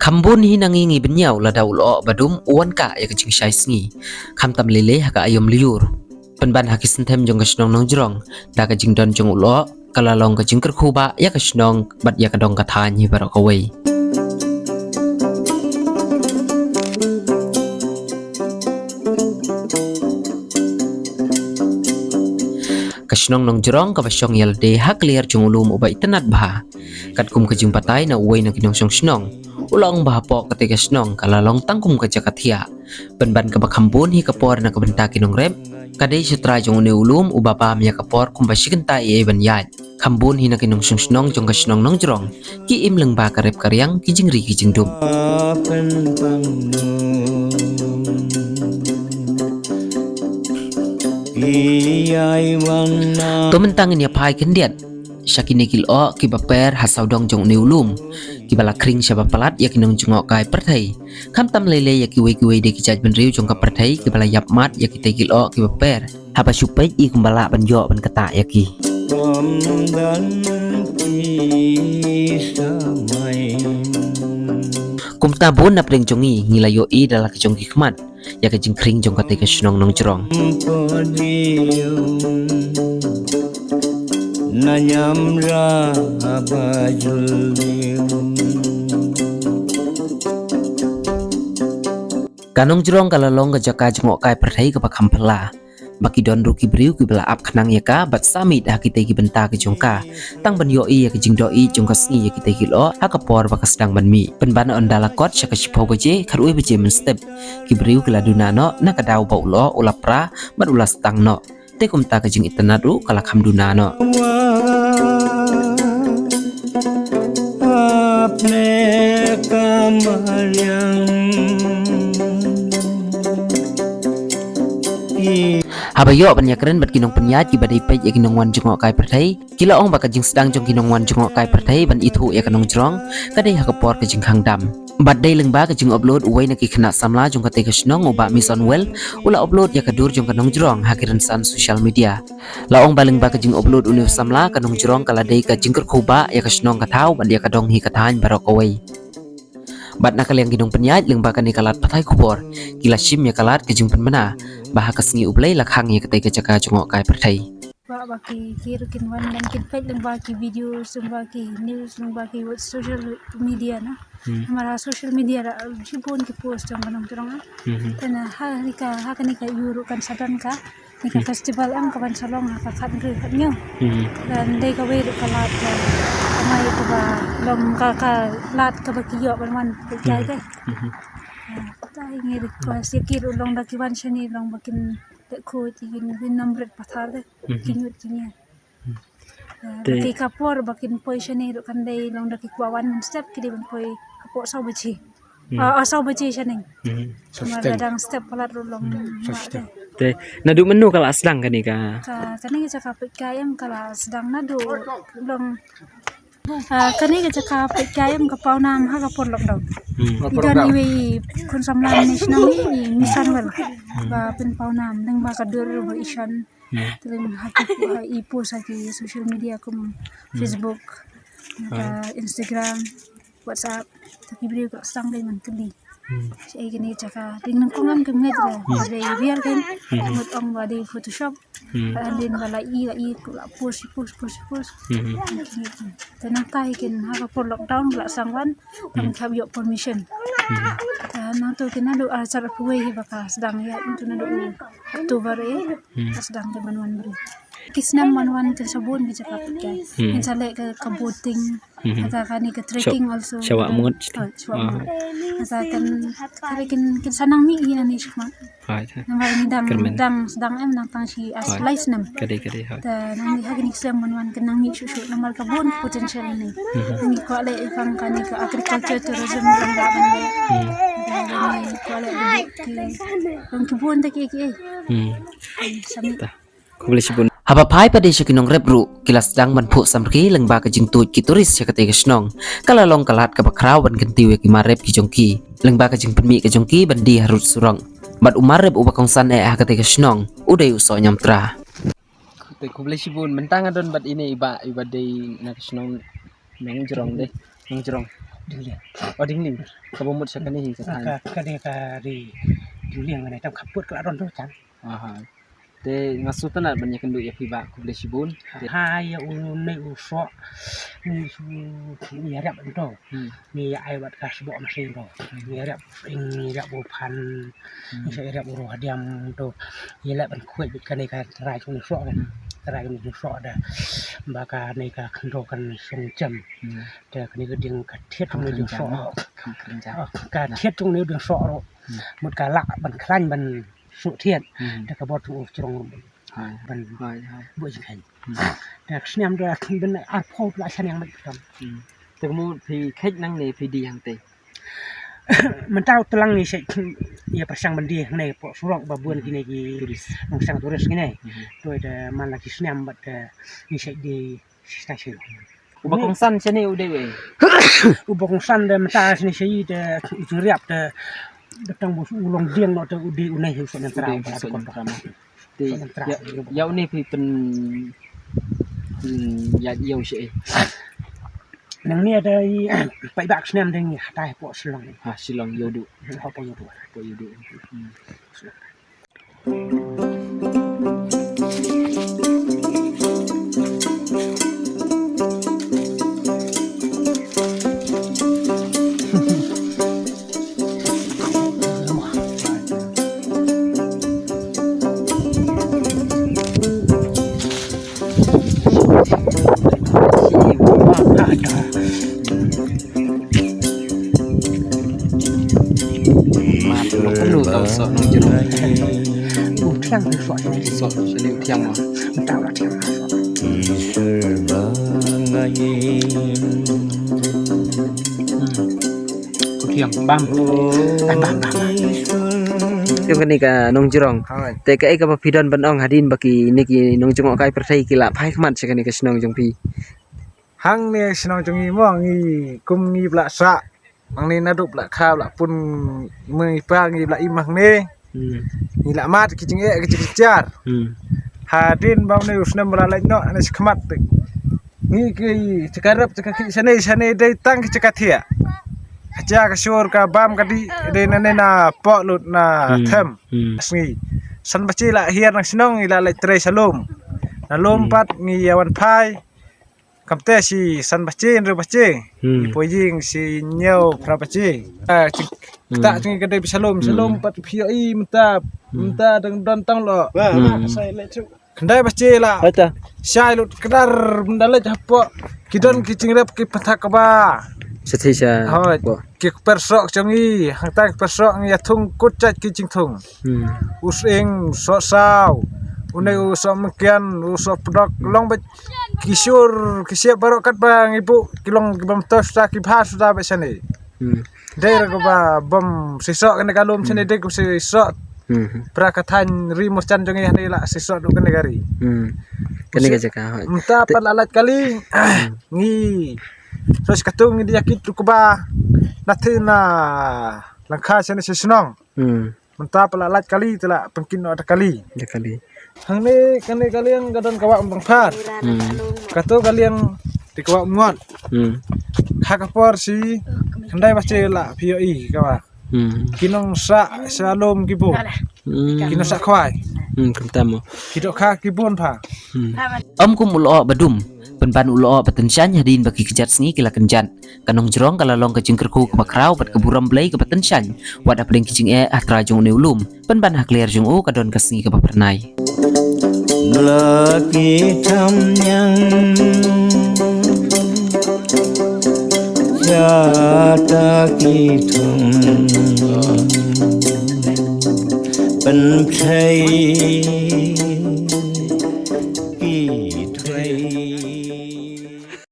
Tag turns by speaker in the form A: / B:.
A: Kambun hi nangingi benyau la daul o badum uan ka ya kecing syai sngi. Kam tam lele haka ayom liur. Penban haki sentem jong kasnong nong jrong. Da kecing don jong ulo kalalong kecing kerkuba ya kasnong bat ya kadong katanya barok away. Kasnong nong jrong ka basyong yalde hak liar jong ulum uba itenat bah. Kat kum kecing patai na uway na kinong snong. Ulang bahapok ketika snong kalalong tangkum ke jakatia. Benban ke bakambun hi kapor na kabenta kinong rem. Kadai sutra jong une ulum ubapa mya kapor kumbasikan ye ban yat. Kambun hi na kinong snong jong kasnong nong jrong. Ki im leng ba karep karyang ki jingri ki jingdum. Tumentangin ya pai kendiat. Syakinekil o ki baper hasau dong jong neulum ki bala kring syaba palat ya kinong jongok kai perthai kam tam lele ya ki we de ki jaj benriu jong ka perthai ki bala yap mat ya ki tegil o ki baper haba supej i kumbala banjo ban kata ya ki kum tabun na preng jongi ngilayo i dala ki jong ki khmat ya ki jing kring jong ka te ka snong nong jrong Nanyamra abajul Kanong jrong kalalong ka jaka jengok kai perthai ka pakampala baki don ruki briu ki bela ap khnang ya ka bat samit ha ki tegi benta ki jongka tang ban yo i ya ki jingdo i jongka sngi ya ki tegi lo ha ka por ba ka sedang ban mi penban on dala kot syaka sipo beje kharui beje men step ki briu ki laduna no na ka dau ba ulo ulapra bat ulas tang no te kum ta ka jing itanadu kala khamduna no apne kamaryang Habayo banyak keren bat kinong penyat ki badai pej ya kinong wan jengok kai perthai kila ong baka jing sedang jong kinong wan jengok kai perthai ban itu ya kanong jrong kadai hakapor ke jing hang dam bat dai leng ba ke jing upload uwai na ki khna samla jong ka te ka snong uba mission well ula upload ya kadur jong kanong jrong hakiran san social media la ong baleng ba ke jing upload unu samla kanong jrong kala dai ka jing kerkuba ya ka snong ka thau ban ya ka dong hi ka than barok away bat nakal yang kinong penyat leng ba ka ni kalat pathai kupor kila sim ya kalat ke jing penmana bah kasngi ublay lakhang ya ketai kecaka jongok kai perthai ba baki kirukin wan dan kin pet leng baki video sung baki news leng baki social media na हमारा social media ra jipon ki post jong kanong jrong tana ha kani ka yuru kan sadan ka ni ka festival am ka ban salong ka khat ngri khat nyo dan dei ka we kalat mai ko ba lom ka lat ka baki yo ban wan jai kai tai ngi ko sikir ulong da ki wan shani long bakin te ko ti gin number pathar de kinyut kinya ki kapor bakin poi shani ro kan dei long da ki kwawan step ki de ban poi kapor sau bachi sau bachi shaning dang step palat ro long te nadu menu kala sedang kan ni ka kani ka kapit kayam kala sedang nadu long kani ka jaka pekayam ka paunam ha ka por lockdown idan iwi kun samlan national ni misan wal ba pen paunam nang ba ka dur ba isan telen ha ipo sa ki social media kum Facebook Instagram WhatsApp tapi beliau ka sang dai man kali saya gini jaka dengan kongam kemnya ada biar kan mut ong ba di Photoshop andin bala i la push tenang kai kin ha ka por lockdown la sangwan tam khab yo permission na to kin adu acara kuwe baka sedang ya untuk nadu Oktober sedang di manwan beri kisnam manwan kan sabun bi jaka pakai insale ka kabuting ata kani ka trekking also
B: Syawak mut
A: ata kan kin sanang mi ina ni shma namar ni dang sedang em nang tang si as lice nam
B: kadai
A: ta nang ha kini kisam manwan kan nang mi shushu namar kabun potential ni ni ko ale ifang kani ka agriculture tourism lang da bande ni ko ale ki ang kibun ta ki samita
B: ko boleh sibun
A: haba pai pada syakinong repru kilas dang man phu samri lengba ka jing tuj ki turis syakate ka snong kala long kalat ka bakraw ban kentiu ki marep ki jongki lengba ka jing penmi ka jongki bandi harut surang bat umarep ubakong san hakate ka snong udai uso nyamtra
B: ko boleh sibun mentang adon bat ini iba dei na snong
A: nong jerong deh nong jerong
B: diliang
A: oh dingling kabo mut sakani hi sa
B: ka di diliang này trong khắp bút cả đòn thôi chẳng
A: te ngasutan na banyak kendu ya piba ku beli sibun
B: hai u ne u so ni ya rap to ni ya ai wat ka sbo ma sin to ni rap ni rap bu pan ni sai rap ro hadiam to ni la ban khoi bi kan ka rai chung so kan rai chung so da ba ka nei ka kan ro kan song cham te kan niก็ดึงka thiết trong ni so ka thiết trong niดึงso ro một ka la ban khlan banสุเทียนแต่ก็บอกถูกจงมันบ่อยกันแต่เสียมด้วยเป็นอาร์พอดละฉันยังไม่ทำ
A: แต่ก็มูพี่เค็ดนั่งนี่พี่ดีหังเต
B: มันเจ้าตลังนี่ใช่อย่าประชังบันดีในปอสุรองบะบวนกินในน้องสังตัวเรสกินในโดยแต่มันละกิเสียมบัดนี่ใช่ดีใช่ใช่
A: อุปกรณ์สั้นใช่ไหมอุเดเว
B: อุปกรณ์สั้นเดมันตาใช่ใช่แต่จุเรียบแต่datang bos ulong dieng no te udi unai hu so nentra
A: so nentra ti ya uni pi pen ya yau shi
B: nang ni ada pai bak snem ding tai po silong
A: silong yodu
B: ha po yodu
A: penuh kau sok nong jeruk
B: tiang sok
A: seni tiang mah
B: tahu lah tiang tiang bam
A: yung kani ka nong jerong te ka ka pidon banong hadin baki niki nong jengok kai perthai kila phai khmat se kani ka snong jong pi
C: hang ne snong jong i mong i kum ni bla sa mang ni nadup la khaw la pun mei pa ngi bla i mang ne ni la mat ki jing e ki jar hadin bang ne usnem bla la no ane khmat ni ki cekarap cekaki sane dai tang ki cekathia aja ka syur ka bam ka di de nane na po lut na them asngi san bachi la hiar nang snong ila la tre salom na lom pat ngi yawan phai kamte si san bachi ru bachi poying si nyau pra bachi ta cing ka de salom pat phio i mta dang don tang lo sai le chu kendai bachi la sai lut kedar mendale hapo kidon ki cingrep ki pathak ba
A: Setisha
C: ki persok changi hang tang persok ngi thung kut chat ki ching thung using so sao une uso mkian uso pdok long ba kisur kisiap barok kat bang ibu kilong bam tos ta ki bha sudah ba sane der ko ba bom sisok kene kalum sane de ko sisok prakathan rimus chan jangi hani la sisok du kene gari
A: kene ga jaka
C: mta palalat kali ngi terus katung dia kit ko ba nathina langkha sane sisnong mta palalat kali tela pengkin ada kali hang ne kane kalian gadon kawak bangpar kato kalian di kawak ngot hakapor si kendai bace la pio i kawak kinong sa salom gibo kinong sa kwai
A: kentamo
C: kidok kha kibon pha
A: kum ulo badum penban ulo patensan hadin bagi kejat sengi kila kenjan kanong jerong kala long kejing kerku ke bakrau pat keburam blai ke patensan wad apling kejing atra jong ne ulum penban hakler jong u kadon kasngi ke bapernai
D: lagi tham yang jata ki thum pen thai